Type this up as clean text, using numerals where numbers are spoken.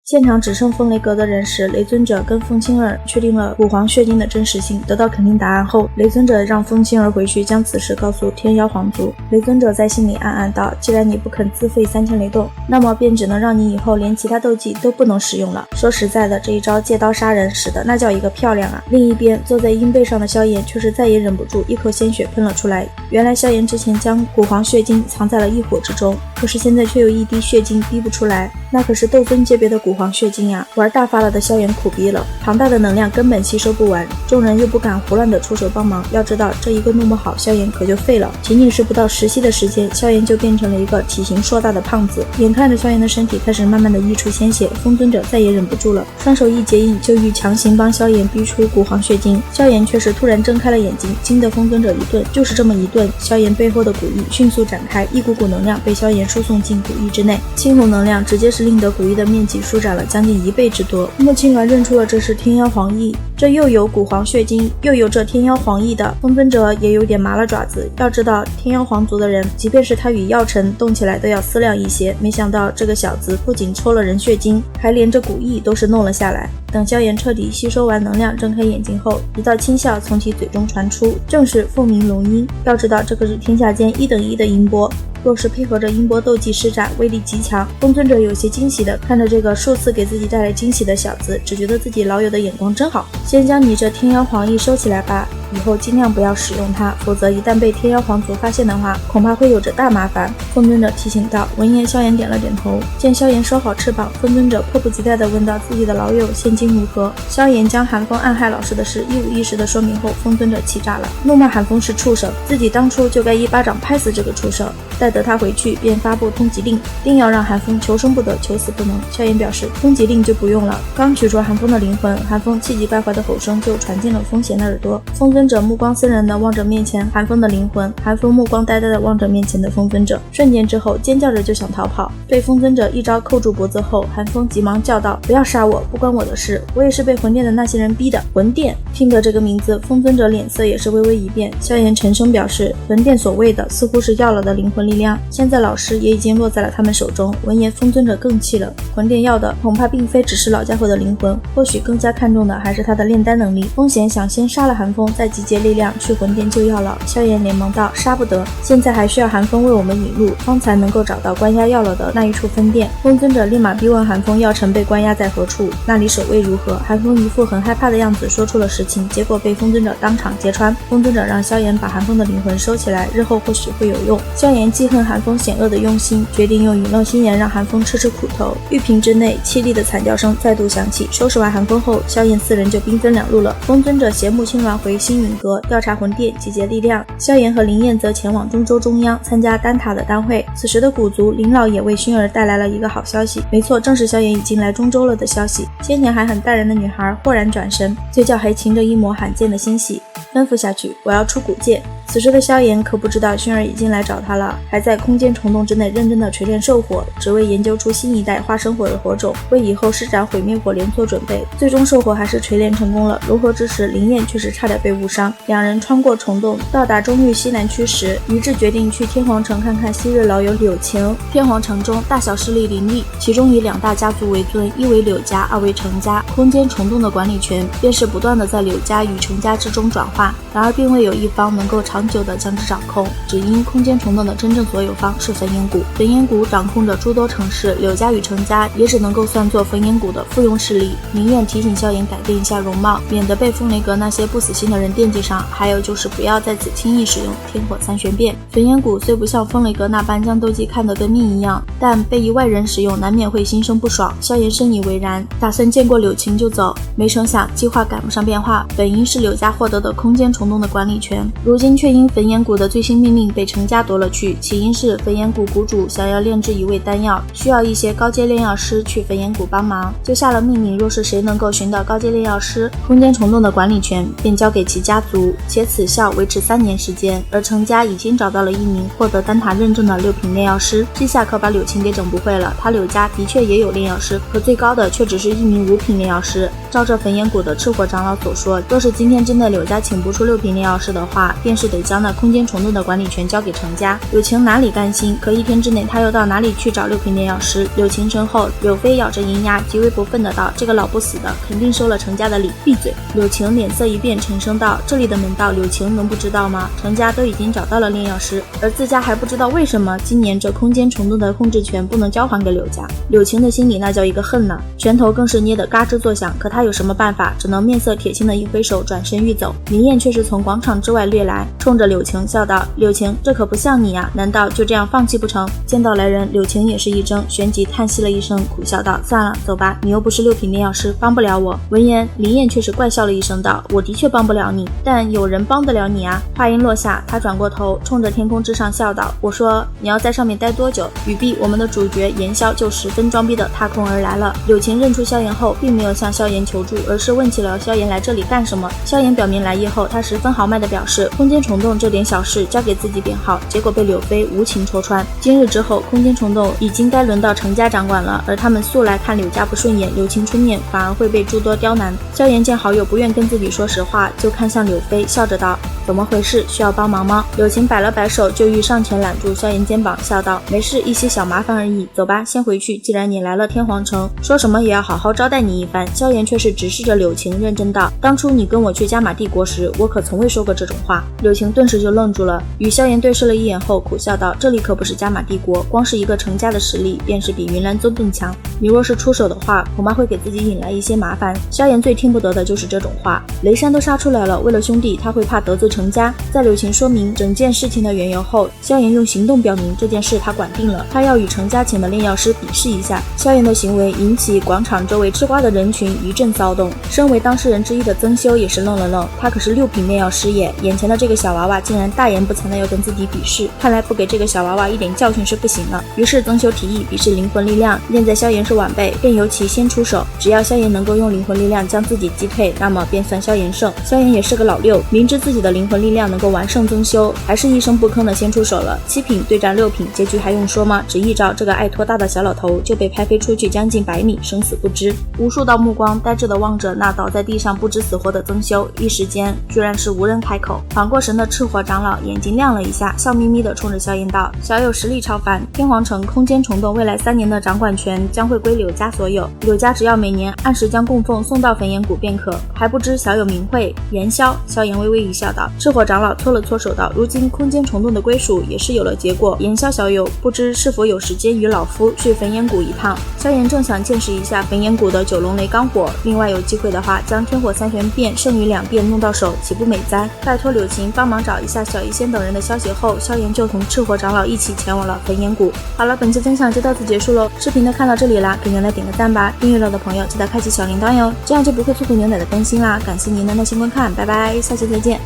现场只剩风雷阁的人时，雷尊者跟风清儿确定了古皇血晶的真实性。得到肯定答案后，雷尊者让风清儿回去将此事告诉天妖皇族。雷尊者在心里暗暗道：既然你不肯自废3000雷动，那么便只能让你以后连其他斗技都不能使用了。说实在的，这一招借刀杀人使得那叫一个漂亮啊！另一边，坐在鹰背上的萧炎却是再也忍不住，一口鲜血喷了出来。原来萧炎之前将古皇血晶藏在了异火之中，可是现在却有一滴血晶滴不出来，那可是斗尊级别的古皇血晶呀！玩大发了的萧炎苦逼了，庞大的能量根本吸收不完，众人又不敢胡乱的出手帮忙。要知道这一个弄不好，萧炎可就废了。仅仅是不到10息的时间，萧炎就变成了一个体型硕大的胖子。眼看着萧炎的身体开始慢慢的溢出鲜血，风尊者再也忍不住了，双手一结印，就欲强行帮萧炎逼出古皇血晶。萧炎却是突然睁开了眼睛，惊得风尊者一顿。就是这么一顿，萧炎背后的古翼迅速展开，一股股能量被萧炎输送进古翼之内，青红能量直接是令得古翼的面积舒展了将近1倍之多。莫青鸾认出了这是天妖皇翼，这又有古皇血晶，又有这天妖皇翼的风尊者也有点麻了爪子。要知道天妖皇族的人，即便是他与药尘动起来都要思量一些，没想到这个小子不仅抽了人血晶，还连着古翼都是弄了下来。等萧炎彻底吸收完能量，睁开眼睛后，一道轻笑从其嘴中传出，正是凤鸣龙音。要知道这可是天下间1等1的音波，若是配合着音波斗技施展，威力极强。风尊者有些惊喜的看着这个数次给自己带来惊喜的小子，只觉得自己老友的眼光真好。先将你这天妖皇翼收起来吧，以后尽量不要使用它，否则一旦被天妖皇族发现的话，恐怕会有着大麻烦。风尊者提醒道。闻言，萧炎点了点头。见萧炎收好翅膀，风尊者迫不及待地问道自己的老友现今如何。萧炎将寒风暗害老师的事一五一十的说明后，风尊者气炸了，怒骂寒风是畜生，自己当初就该一巴掌拍死这个畜生。待得他回去，便发布通缉令，定要让寒风求生不得，求死不能。萧炎表示通缉令就不用了，刚取出寒风的灵魂，寒风气急败坏的吼声就传进了风贤的耳朵。风尊者目光森然地望着面前寒风的灵魂，寒风目光呆呆地望着面前的风尊者，瞬间之后尖叫着就想逃跑。被风尊者一招扣住脖子后，寒风急忙叫道：不要杀我，不关我的事，我也是被魂殿的那些人逼的。魂殿，听得这个名字，风尊者脸色也是微微一变。萧炎沉声表示，魂殿所谓的似乎是要了的灵魂力量，现在老师也已经落在了他们手中。闻言，风尊者更气了，魂殿要的恐怕并非只是老家伙的灵魂，或许更加看重的还是他的炼丹能力。风贤想先杀了寒风，再集结力量去魂殿救药老。萧炎连忙道：杀不得，现在还需要寒风为我们引路，方才能够找到关押药老的那一处分店。风尊者立马逼问寒风药尘被关押在何处，那里守卫如何。寒风一副很害怕的样子说出了实情，结果被风尊者当场揭穿。风尊者让萧炎把寒风的灵魂收起来，日后或许会有用。萧炎记恨寒风险恶的用心，决定用陨落心炎让寒风吃吃苦头。玉瓶之内凄厉的惨叫声再度响起。收拾完寒风后，萧炎4人就兵分2路了。风尊者携木青鸾回星陨阁调查魂殿，集结力量。萧炎和林燕则前往中州中央参加丹塔的丹会。此时的古族林老也为薰儿带来了一个好消息，没错，正是萧炎已经来中州了的消息。先前还很淡然的女孩豁然转身，嘴角还噙着一抹罕见的欣喜，吩咐下去，我要出古界。此时的萧炎可不知道薰儿已经来找他了，还在空间虫洞之内认真的锤炼兽火，只为研究出新一代化生火的火种，为以后施展毁灭火连做准备。最终兽火还是锤炼成功了，融合之时林燕却是差点被误伤。两人穿过虫洞，到达中域西南区时，于志决定去天皇城看看昔日老友柳晴。天皇城中大小势力林立，其中以2大家族为尊，一为柳家，二为程家。空间虫洞的管理权便是不断的在柳家与程家之中转换，然而并未有一方能够长久的将之掌控，只因空间虫洞的真正所有方是焚炎谷，焚炎谷掌控着诸多城市，柳家与程家也只能够算作焚炎谷的附庸势力。宁愿提醒萧炎改变一下容貌，免得被风雷阁那些不死心的人惦记上，还有就是不要在此轻易使用天火3玄变。焚炎谷虽不像风雷阁那般将斗技看得跟命一样，但被一外人使用难免会心生不爽。萧炎深以为然，打算见过柳晴就走，没成想计划赶不上变化，本应是柳家获得的空间虫洞的管理权，如今却因焚炎谷的最新命令被程家夺了去。起因是焚炎谷谷主想要炼制一味丹药，需要一些高阶炼药师去焚炎谷帮忙，就下了命令，若是谁能够寻到高阶炼药师，空间虫洞的管理权便交给其家族，且此效维持3年时间。而程家已经找到了一名获得丹塔认证的6品炼药师，这下可把柳晴给整不会了。他柳家的确也有炼药师，可最高的却只是一名5品炼药师。照这焚炎谷的赤火长老所说，若是今天真的柳家请不出6品炼药师的话，便是得得将那空间虫洞的管理权交给程家。柳晴哪里甘心，可一天之内他又到哪里去找六品炼药师？柳晴身后，柳飞咬着银牙，极为不忿的道：“这个老不死的，肯定收了程家的礼，闭嘴！”柳晴脸色一变，沉声道：“这里的门道，柳晴能不知道吗？程家都已经找到了炼药师，而自家还不知道为什么今年这空间虫洞的控制权不能交还给柳家。”柳晴的心里那叫一个恨呐，拳头更是捏得嘎吱作响。可他有什么办法？只能面色铁青的一挥手，转身欲走。林燕却是从广场之外掠来，冲着柳晴笑道：“柳晴，这可不像你呀，难道就这样放弃不成？”见到来人，柳晴也是一怔，旋即叹息了一声，苦笑道：“算了，走吧，你又不是六品炼药师，帮不了我。”闻言，林燕却是怪笑了一声道：“我的确帮不了你，但有人帮得了你啊。”话音落下，他转过头，冲着天空之上笑道：“我说你要在上面待多久？”语毕，我们的主角严萧就十分装逼的踏空而来了。柳晴认出萧炎后，并没有向萧炎求助，而是问起了萧炎来这里干什么。萧炎表明来意后，他十分豪迈的表示，空间虫洞这点小事交给自己便好，结果被柳飞无情戳穿。今日之后，空间虫洞已经该轮到程家掌管了，而他们素来看柳家不顺眼，柳晴出面反而会被诸多刁难。萧炎见好友不愿跟自己说实话，就看向柳飞，笑着道：“怎么回事？需要帮忙吗？”柳晴摆了摆手，就欲上前揽住萧炎肩膀，笑道：“没事，一些小麻烦而已，走吧，先回去。既然你来了天皇城，说什么也要好好招待你一番。”萧炎却是直视着柳晴，认真道：“当初你跟我去加玛帝国时，我可从未说过这种话。”柳晴顿时就愣住了，与萧炎对视了一眼后，苦笑道：“这里可不是加玛帝国，光是一个程家的实力，便是比云岚宗更强。你若是出手的话，恐怕会给自己引来一些麻烦。”萧炎最听不得的就是这种话，雷山都杀出来了，为了兄弟，他会怕得罪程家？在柳晴说明整件事情的缘由后，萧炎用行动表明这件事他管定了，他要与程家请的炼药师比试一下。萧炎的行为引起广场周围吃瓜的人群一阵骚动，身为当事人之一的曾修也是愣了愣，他可是六品炼药师耶，眼前的这个小娃娃竟然大言不惭的要跟自己比试，看来不给这个小娃娃一点教训是不行了。于是曾修提议比试灵魂力量，现在萧炎是晚辈，便由其先出手，只要萧炎能够用灵魂力量将自己击退，那么便算萧炎胜。萧炎也是个老六，明知自己的灵魂力量能够完胜曾修，还是一声不吭的先出手了。7品对战6品，结局还用说吗？只一招，这个爱拖大的小老头就被拍飞出去将近100米，生死不知。无数道目光呆滞地望着那倒在地上不知死活的曾修，一时间居然是无人开口。缓过神的赤火长老眼睛亮了一下，笑眯眯地冲着萧炎道：“小友实力超凡，天皇城空间虫洞未来3年的掌管权将会归柳家所有，柳家只要每年按时将供奉送到焚炎谷便可。还不知小友名讳？”严萧。萧炎微微一笑道：“赤火长老搓了搓手道，如今空间虫洞的归属也是有了结果，严萧小友不知是否有时间与老夫去焚炎谷一趟？”萧炎正想见识一下焚炎谷的9龙雷罡火，另外有机会的话将天火3玄变剩余2变弄到手，岂不美哉？拜托柳晴帮忙找一下小医仙等人的消息后，萧炎就同赤火长老一起前往了焚炎谷。好了，本期分享就到此结束喽，视频都看到这里啦，给牛奶点个赞吧，订阅了的朋友记得开启小铃铛哟，这样就不会错过牛奶的更新啦。感谢您的耐心观看，拜拜，下期再见。